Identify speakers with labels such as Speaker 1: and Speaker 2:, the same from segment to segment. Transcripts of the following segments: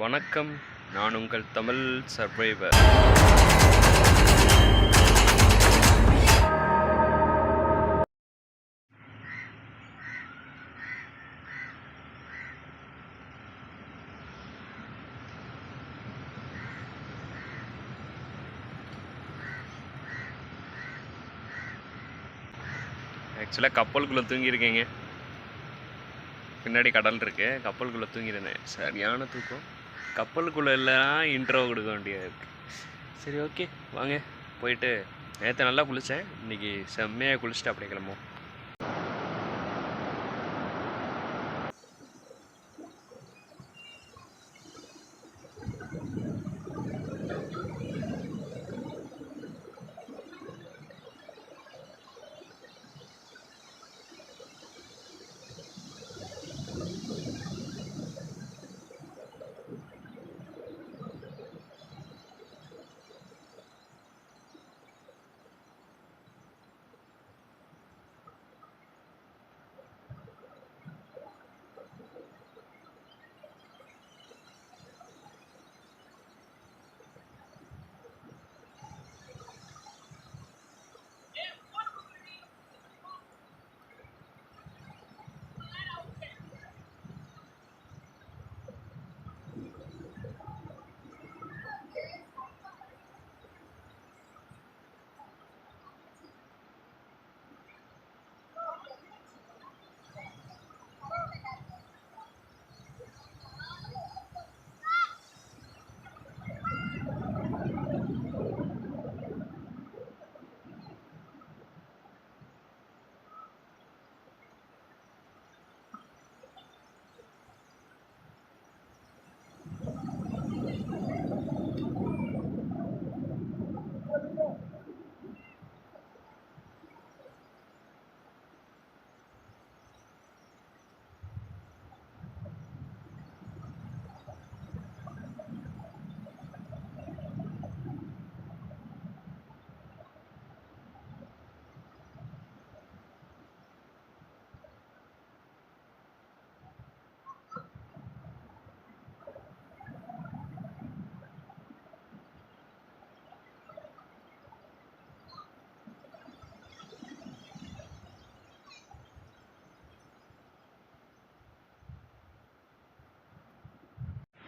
Speaker 1: வணக்கம், நான் உங்கள் தமிழ் சர்வைவர். ஆக்சுவலாக கப்பலுக்குள்ளே தூங்கியிருக்கேங்க. பின்னாடி கடல் இருக்கு, கப்பலுக்குள்ளே தூங்கியிருந்தேன். சரியான தூக்கம். கப்பலுக்குள்ளே இல்லைனா இன்ட்ரோ கொடுக்க வேண்டியது இருக்கு. சரி, ஓகே, வாங்க போயிட்டு. நேற்று நல்லா குளித்தேன், இன்றைக்கி செம்மையாக குளிச்சுட்டு அப்படியே கிளம்புவோம்.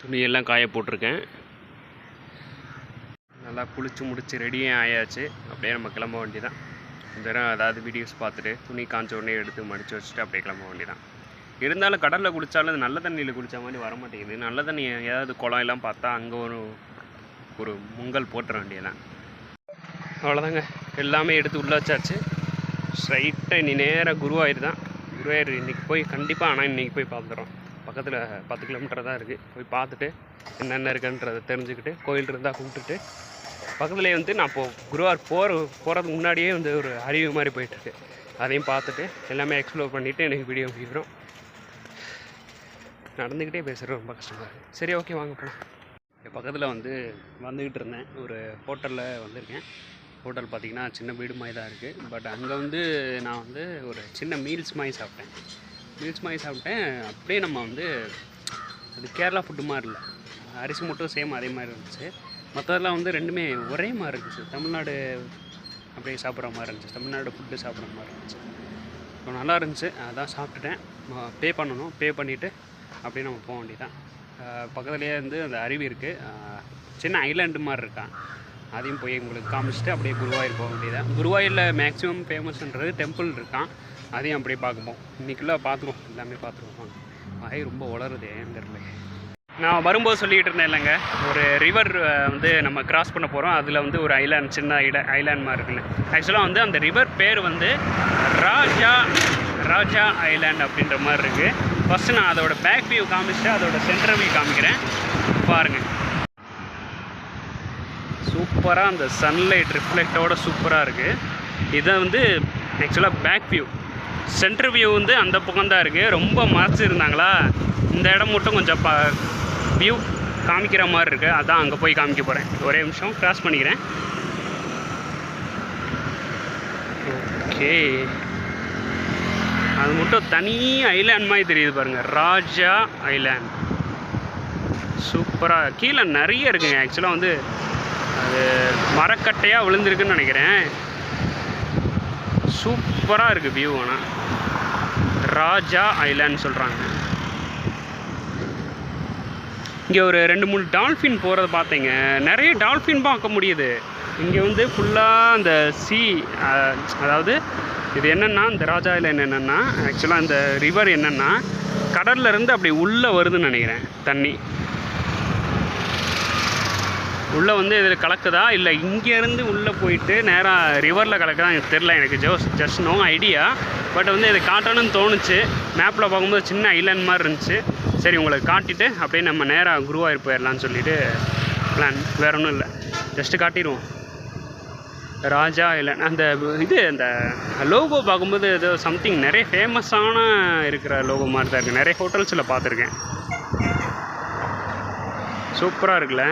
Speaker 1: துணியெல்லாம் காய போட்டிருக்கேன். நல்லா குளிச்சு முடிச்சு ரெடியும் ஆயாச்சு. அப்படியே நம்ம கிளம்ப வேண்டியதான். கொஞ்ச நேரம் ஏதாவது வீடியோஸ் பார்த்துட்டு துணி காஞ்ச உடனே எடுத்து மடித்து வச்சுட்டு அப்படியே கிளம்ப வேண்டியதான். இருந்தாலும் கடலில் குளித்தாலும் அது நல்ல தண்ணியில் குளித்த மாதிரி வர மாட்டேங்குது. நல்ல தண்ணி ஏதாவது குளம் எல்லாம் பார்த்தா அங்கே ஒரு முங்கல் போட்டுற வேண்டியதான். அவ்வளோதாங்க, எல்லாமே எடுத்து உள்ள வச்சாச்சு. ஸ்ட்ரைட்டாக இனி நேராக குருவாயூர் தான். குருவாயூர் இன்றைக்கி போய் கண்டிப்பாக, ஆனால் இன்றைக்கி போய் பார்த்துறோம். பக்கத்தில் 10 கிலோமீட்டர் தான் இருக்குது. போய் பார்த்துட்டு என்னென்ன இருக்குன்றதை தெரிஞ்சுக்கிட்டு, கோயில் இருந்தால் கும்பிட்டுட்டு, பக்கத்துலேயே வந்து நான் குருவாயூர் போகிறதுக்கு முன்னாடியே வந்து ஒரு அருவி மாதிரி போயிட்டுருக்கு. அதையும் பார்த்துட்டு எல்லாமே எக்ஸ்ப்ளோர் பண்ணிவிட்டு எனக்கு வீடியோ முடிக்கிறோம். நடந்துக்கிட்டே பேசுகிறது ரொம்ப கஷ்டமாக இருக்குது. சரி, ஓகே, வாங்க போகலாம். பக்கத்தில் வந்துக்கிட்டு இருந்தேன். ஒரு ஹோட்டலில் வந்திருக்கேன். ஹோட்டல் பார்த்திங்கன்னா சின்ன வீடு மாதிரி தான் இருக்குது. பட் அங்கே நான் ஒரு சின்ன மீல்ஸ் மாதிரி சாப்பிட்டேன். அப்படியே நம்ம அது கேரளா ஃபுட்டு மாதிரி இல்லை. அரிசி மட்டும் சேம் அதே மாதிரி இருந்துச்சு. மற்றதெல்லாம் ரெண்டுமே ஒரே மாதிரி இருந்துச்சு. தமிழ்நாடு அப்படியே சாப்பிட்ற மாதிரி இருந்துச்சு. தமிழ்நாடு ஃபுட்டு சாப்பிட்ற மாதிரி இருந்துச்சு. இப்போ நல்லா இருந்துச்சு. அதான் சாப்பிட்டுட்டேன். பே பண்ணணும். பே பண்ணிவிட்டு அப்படியே நம்ம போக வேண்டியதான். பக்கத்துலேயே அந்த அருவி இருக்குது. சின்ன ஐலாண்டு மாதிரி இருக்கான். அதையும் போய் உங்களுக்கு காமிச்சிட்டு அப்படியே குருவாயூர் போக வேண்டியதான். குருவாயூரில் மேக்ஸிமம் ஃபேமஸ்ன்றது டெம்பிள் இருக்கான். அதையும் அப்படியே பார்க்கும்போம். இன்றைக்குள்ளே பார்த்துருவோம், எல்லாமே பார்த்துருவோம். வாய் ரொம்ப வளருது ஏன்னு தெரியல. நான் வரும்போது சொல்லிக்கிட்டு இருந்தேன் இல்லைங்க, ஒரு ரிவர் நம்ம கிராஸ் பண்ண போகிறோம். அதில் ஒரு ஐலாண்ட், சின்ன ஐலாண்ட் மாதிரி இருக்குன்னு. ஆக்சுவலாக அந்த ரிவர் பேர் ராஜா ஐலாண்ட் அப்படின்ற மாதிரி இருக்குது. ஃபஸ்ட்டு நான் அதோட பேக் வியூ காமிச்சிட்டு அதோட சென்டர் வியூ காமிக்கிறேன், பாருங்கள். சூப்பராக அந்த சன்லைட் ரிஃப்ளெக்டோட சூப்பராக இருக்குது. இதை ஆக்சுவலாக பேக் வியூ. சென்டர் வியூ அந்த பக்கம் தான் இருக்குது. ரொம்ப மறைச்சிருந்தாங்களா, இந்த இடம் மட்டும் கொஞ்சம் வியூ காமிக்கிற மாதிரி இருக்குது. அதான் அங்கே போய் காமிக்க போகிறேன். ஒரே நிமிஷம் கிராஸ் பண்ணிக்கிறேன். ஓகே, அது மட்டும் தனி ஐலாண்ட் மாதிரி தெரியுது பாருங்கள். ராஜா ஐலாண்ட் சூப்பராக கீழே நிறைய இருக்குங்க. ஆக்சுவலாக வந்து அது மரக்கட்டையாக விழுந்திருக்குன்னு நினைக்கிறேன். சூப்பராக இருக்குது வியூ. ஆனால் ராஜா ஐலாண்ட் சொல்கிறாங்க. இங்கே ஒரு 2-3 டால்ஃபின் போகிறத பார்த்தீங்க. நிறைய டால்ஃபின் பார்க்க முடியுது இங்கே வந்து ஃபுல்லாக. அந்த அதாவது இது என்னென்னா, இந்த ராஜா ஐலாண்ட் என்னென்னா, ஆக்சுவலாக இந்த ரிவர் என்னென்னா கடல்லேருந்து அப்படி உள்ளே வருதுன்னு நினைக்கிறேன். தண்ணி உள்ளே வந்து இதில் கலக்குதா இல்லை இங்கேருந்து உள்ளே போயிட்டு நேராக ரிவரில் கலக்குதா எனக்கு தெரில. எனக்கு ஜஸ்ட் நோ ஐடியா. பட் வந்து இதை காட்டணும்னு தோணுச்சு. மேப்பில் பார்க்கும்போது சின்ன ஐலாண்ட் மாதிரி இருந்துச்சு. சரி உங்களுக்கு காட்டிட்டு அப்படியே நம்ம நேராக குருவாயூர் போயிடலான்னு சொல்லிட்டு பிளான். வேறு ஒன்றும் இல்லை, ஜஸ்ட்டு காட்டிடுவோம். ராஜா ஐலாண்ட் அந்த அந்த லோகோ பார்க்கும்போது ஏதோ சம்திங் நிறைய ஃபேமஸான இருக்கிற லோகோ மாதிரி தான் இருக்குது. நிறைய ஹோட்டல்ஸில் பார்த்துருக்கேன். சூப்பராக இருக்குல்ல.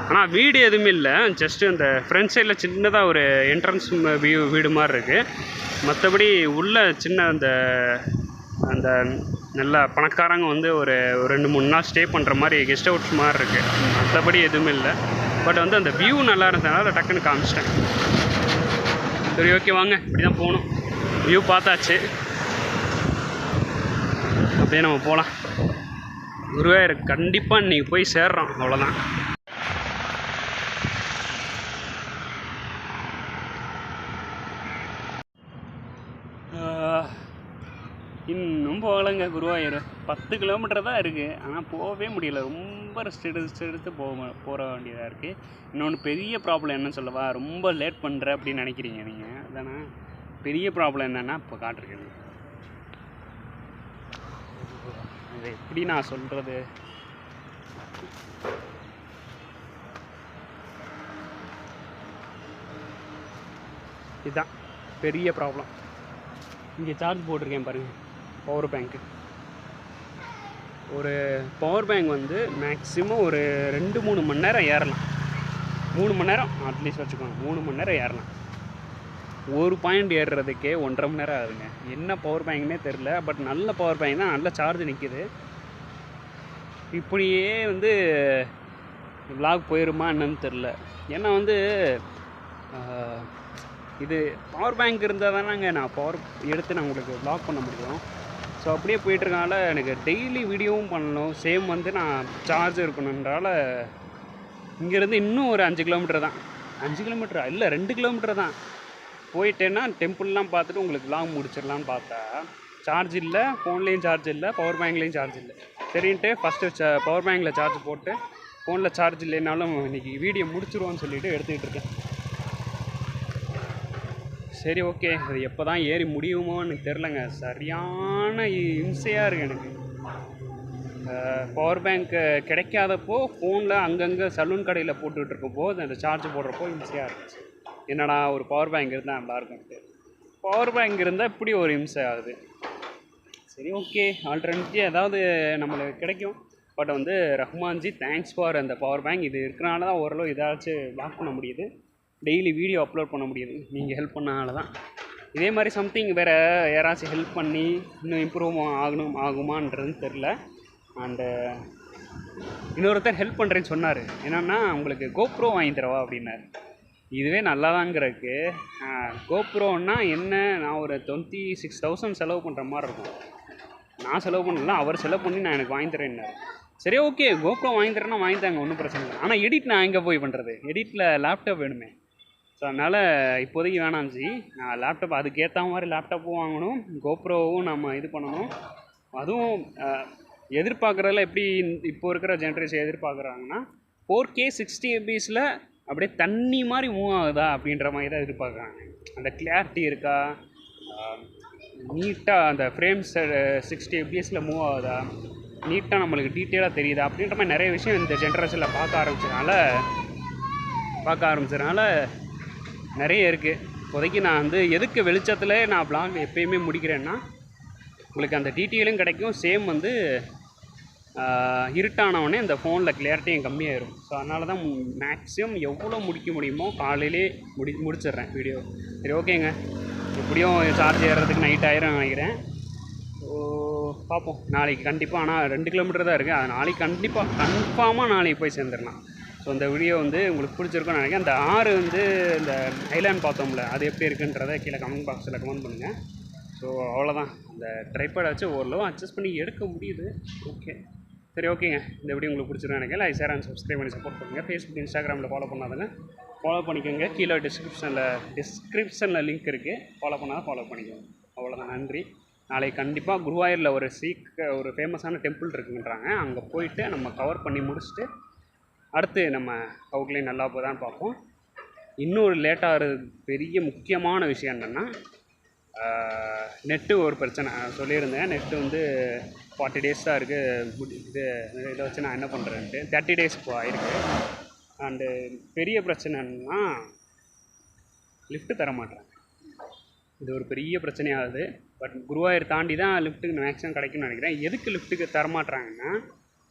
Speaker 1: ஆனால் வீடு எதுவுமே இல்லை, ஜஸ்ட்டு அந்த ஃப்ரண்ட் சைடில் சின்னதாக ஒரு என்ட்ரன்ஸ் வீடு மாதிரி இருக்குது. மற்றபடி உள்ள சின்ன அந்த நல்ல பணக்காரங்க வந்து ஒரு 2-3 நாள் ஸ்டே பண்ணுற மாதிரி கெஸ்ட் ஹவுஸ் மாதிரி இருக்குது. மற்றபடி எதுவுமே இல்லை. பட் வந்து அந்த வியூ நல்லா இருந்ததுனால டக்குன்னு காமிச்சிட்டேன். சரி ஓகே வாங்க, இப்படி தான் போகணும். வியூ பார்த்தாச்சு, அப்படியே நம்ம போகலாம். குருவாயூர் கண்டிப்பாக இன்றைக்கி போய் சேர்றோம், அவ்வளோதான். இன்னும் போகலைங்க குருவாயூர். 10 கிலோமீட்டர் தான் இருக்குது. ஆனால் போகவே முடியல. ரொம்ப ரெஸ்ட் எடுத்து போகிற வேண்டியதாக இருக்குது. இன்னொன்று பெரிய ப்ராப்ளம் என்னன்னு சொல்லவா, ரொம்ப லேட் பண்ணுற அப்படின்னு நினைக்கிறீங்க நீங்கள். அதானே பெரிய ப்ராப்ளம் என்னென்னா இப்போ காட்டிருக்கேன். அது எப்படி நான் சொல்கிறது, இதுதான் பெரிய ப்ராப்ளம். இங்கே சார்ஜ் போட்டிருக்கேன் பாருங்கள், பவர் பேங்க்கு. ஒரு பவர் பேங்க் வந்து மேக்ஸிமம் ஒரு 2-3 மணி நேரம் ஏறலாம். 3 மணி நேரம் அட்லீஸ்ட் வச்சுக்கோங்க. 3 மணி நேரம் ஏறலாம். ஒரு பாயிண்ட் ஏறுறதுக்கே 1.5 மணி நேரம் ஆகுதுங்க. என்ன பவர் பேங்க்னே தெரில. பட் நல்ல பவர் பேங்க் தான், நல்ல சார்ஜ் நிற்கிது. இப்படியே வந்து விலாக் போயிடுமா என்னன்னு தெரில. ஏன்னா வந்து இது பவர் பேங்க் இருந்தால் தானேங்க நான் பவர் எடுத்து நான் உங்களுக்கு விலாக் பண்ண முடியும். ஸோ அப்படியே போயிட்டுருக்கனால எனக்கு டெய்லி வீடியோவும் பண்ணணும். சேம் வந்து நான் சார்ஜ் இருக்கணுன்றால இங்கேருந்து இன்னும் ஒரு 5 கிலோமீட்டர் தான். 5 கிலோமீட்டரா இல்லை 2 கிலோமீட்டர் தான். போயிட்டேன்னா டெம்பிள்லாம் பார்த்துட்டு உங்களுக்கு விலாக் முடிச்சிடலான்னு பார்த்தா சார்ஜ் இல்லை, ஃபோன்லேயும் சார்ஜ் இல்லை, பவர் பேங்க்லேயும் சார்ஜ் இல்லை. சரின்ட்டு ஃபஸ்ட்டு பவர் பேங்கில் சார்ஜ் போட்டு ஃபோனில் சார்ஜ் இல்லைனாலும் இன்றைக்கி வீடியோ முடிச்சிருவோன்னு சொல்லிவிட்டு எடுத்துக்கிட்டு இருக்கேன். சரி ஓகே, அது எப்போ தான் ஏறி முடியுமோன்னு எனக்கு தெரிலங்க. சரியான இம்சையாக இருக்குது எனக்கு. பவர் பேங்க்கு கிடைக்காதப்போ ஃபோனில் அங்கங்கே சலூன் கடையில் போட்டுக்கிட்டு இருக்கப்போ அந்த சார்ஜ் போடுறப்போ இம்சையாக இருந்துச்சு. என்னடா ஒரு பவர் பேங்க் இருந்தால் நல்லாயிருக்குன்ட்டு. பவர் பேங்க் இருந்தால் இப்படி ஒரு இம்சை ஆகுது. சரி ஓகே, ஆல்டர்னேட்டிவ் ஏதாவது நம்மளுக்கு கிடைக்கும். பட் வந்து ரஹ்மான்ஜி தேங்க்ஸ் ஃபார் அந்த பவர் பேங்க். இது இருக்கிறனால தான் ஓரளவு ஏதாச்சும் லாக் பண்ண முடியுது, டெய்லி வீடியோ அப்லோட் பண்ண முடியுது. நீங்கள் ஹெல்ப் பண்ணனால தான். இதே மாதிரி சம்திங் வேறு யாராச்சும் ஹெல்ப் பண்ணி இன்னும் இம்ப்ரூவ் ஆகுமான்றதுன்னு தெரில. அண்டு இன்னொருத்தர் ஹெல்ப் பண்ணுறேன்னு சொன்னார். என்னென்னா உங்களுக்கு கோப்ரோ வாங்கி தரவா அப்படின்னாரு. இதுவே நல்லா தாங்கிறதுக்கு. கோப்ரோன்னா என்ன, நான் ஒரு 26,000 செலவு பண்ணுற மாதிரி இருக்கும். நான் செலவு பண்ணல, அவர் செலவு பண்ணி நான் எனக்கு வாங்கி தரேன்னாரு. சரி ஓகே, கோப்ரோ வாங்கி தரேன்னா வாங்கி தாங்க, ஒன்றும் பிரச்சனை இல்லை. ஆனால் எடிட் நான் எங்கே போய் பண்ணுறது? எடிட்டில் லேப்டாப் வேணுமே. ஸோ அதனால் இப்போதைக்கு வேணாம்ஜி. நான் லேப்டாப் அதுக்கேற்ற மாதிரி லேப்டாப்பும் வாங்கணும், கோப்ரோவும் நம்ம இது பண்ணணும். அதுவும் எதிர்பார்க்குறதுல எப்படி இப்போ இருக்கிற ஜென்ரேஷன் எதிர்பார்க்குறாங்கன்னா 4K 60 fps அப்படியே தண்ணி மாதிரி மூவ் ஆகுதா அப்படின்ற மாதிரி தான் எதிர்பார்க்குறாங்க. அந்த கிளாரிட்டி இருக்கா, நீட்டாக அந்த ஃப்ரேம்ஸ் 60 fps மூவ் ஆகுதா, நீட்டாக நம்மளுக்கு டீட்டெயிலாக தெரியுதா அப்படின்ற மாதிரி நிறைய விஷயம் இந்த ஜென்ரேஷனில் பார்க்க ஆரம்பிச்சதுனால நிறைய இருக்குது. இப்போதைக்கு நான் வந்து எதுக்கு வெளிச்சத்தில் நான் ப்ளாக் எப்போயுமே முடிக்கிறேன்னா உங்களுக்கு அந்த டீட்டெயிலும் கிடைக்கும். சேம் வந்து இருட்டானவொடனே இந்த ஃபோனில் கிளியாரிட்டியும் கம்மியாயிடும். ஸோ அதனால தான் மேக்ஸிமம் எவ்வளோ முடிக்க முடியுமோ காலையிலே முடிச்சிடுறேன் வீடியோ. சரி ஓகேங்க, எப்படியும் சார்ஜ் ஏறுறதுக்கு நைட் ஆயிரம் நினைக்கிறேன். பார்ப்போம் நாளைக்கு கண்டிப்பாக. ஆனால் 2 கிலோமீட்டர் தான் இருக்குது. அது நாளைக்கு கன்ஃபார்மாக நாளைக்கு போய் சேர்ந்துடலாம். ஸோ இந்த வீடியோ வந்து உங்களுக்கு பிடிச்சிருக்குன்னு நினைக்கிறேன். அந்த ஆறு வந்து இந்த ஐலாண்ட் பார்த்தோம்ல, அது எப்படி இருக்குன்றதை கீழே கமெண்ட் பாக்ஸில் கமெண்ட் பண்ணுங்கள். ஸோ அவ்வளோதான். அந்த ட்ரைபேடை வச்சு ஓரளவு அட்ஜஸ்ட் பண்ணி எடுக்க முடியுது. ஓகே, சரி, ஓகேங்க. இந்த வீடியோ உங்களுக்கு பிடிச்சிருக்குன்னு நினைக்கிறேன். லைக், ஷேர் அண்ட் சப்ஸ்கிரைப் பண்ணி சப்போர்ட் பண்ணுங்கள். ஃபேஸ்புக், இன்ஸ்டாகிராமில் ஃபாலோ பண்ணாதுங்க ஃபாலோ பண்ணிக்கோங்க. கீழே டிஸ்கிரிப்ஷனில் லிங்க் இருக்குது. ஃபாலோ பண்ணாதான் ஃபாலோ பண்ணிக்கோங்க. அவ்வளோதான், நன்றி. நாளைக்கு கண்டிப்பாக குருவாயூரில் ஒரு ஃபேமஸான டெம்பிள் இருக்குன்றாங்க. அங்கே போயிட்டு நம்ம கவர் பண்ணி முடிச்சுட்டு அடுத்து நம்ம அவுட்லைன் நல்லா போதான்னு பார்ப்போம். இன்னொரு லேட்டாக பெரிய முக்கியமான விஷயம் என்னென்னா, நெட்டு ஒரு பிரச்சனை சொல்லியிருந்தேன். நெட்டு வந்து 40 days தான் இருக்குது. இதை வச்சு நான் என்ன பண்ணுறேன்ட்டு 30 days இப்போ ஆயிருக்கு. அண்டு பெரிய பிரச்சனைன்னா லிஃப்ட்டு தர மாட்டேறாங்க. இது ஒரு பெரிய பிரச்சனையாகுது. பட் குருவாயூர் தாண்டி தான் லிஃப்ட்டுக்கு மேக்ஸிமம் கிடைக்கும்னு நினைக்கிறேன். எதுக்கு லிஃப்ட்டுக்கு தரமாட்டுறாங்கன்னா,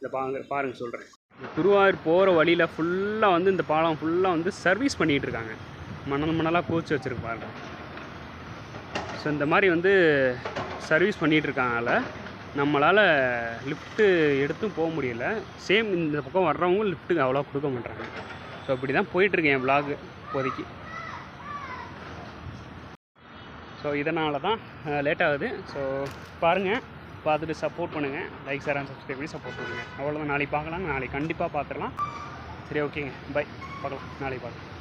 Speaker 1: இதை பாருங்கள் சொல்கிறேன். இந்த குருவாயூர் போகிற வழியில் ஃபுல்லாக வந்து இந்த பாலம் ஃபுல்லாக வந்து சர்வீஸ் பண்ணிகிட்டு இருக்காங்க. மணலாக கோச்சு வச்சுருப்பாங்க. ஸோ இந்த மாதிரி வந்து சர்வீஸ் பண்ணிகிட்டு இருக்காங்கனால நம்மளால் லிஃப்ட்டு எடுத்தும் போக முடியல. சேம் இந்த பக்கம் வர்றவங்க லிஃப்ட்டுக்கு அவ்வளோ கொடுக்க மாட்டாங்க. ஸோ இப்படி தான் போயிட்டுருக்கேன் என் விலாகு இப்போதைக்கு. ஸோ இதனால தான் லேட் ஆகுது. ஸோ பாருங்கள், பார்த்துட்டு சப்போர்ட் பண்ணுங்கள். லைக், ஷேர் அண்ட் சப்ஸ்கிரைப் பண்ணி சப்போர்ட் பண்ணுங்கள். அவ்வளோதான். நாளைக்கு பார்க்கலாம். நாளைக்கு கண்டிப்பாக பார்த்துடலாம். சரி, ஓகேங்க. பை. பார்க்கலாம். நாளைக்கு பார்க்கலாம்.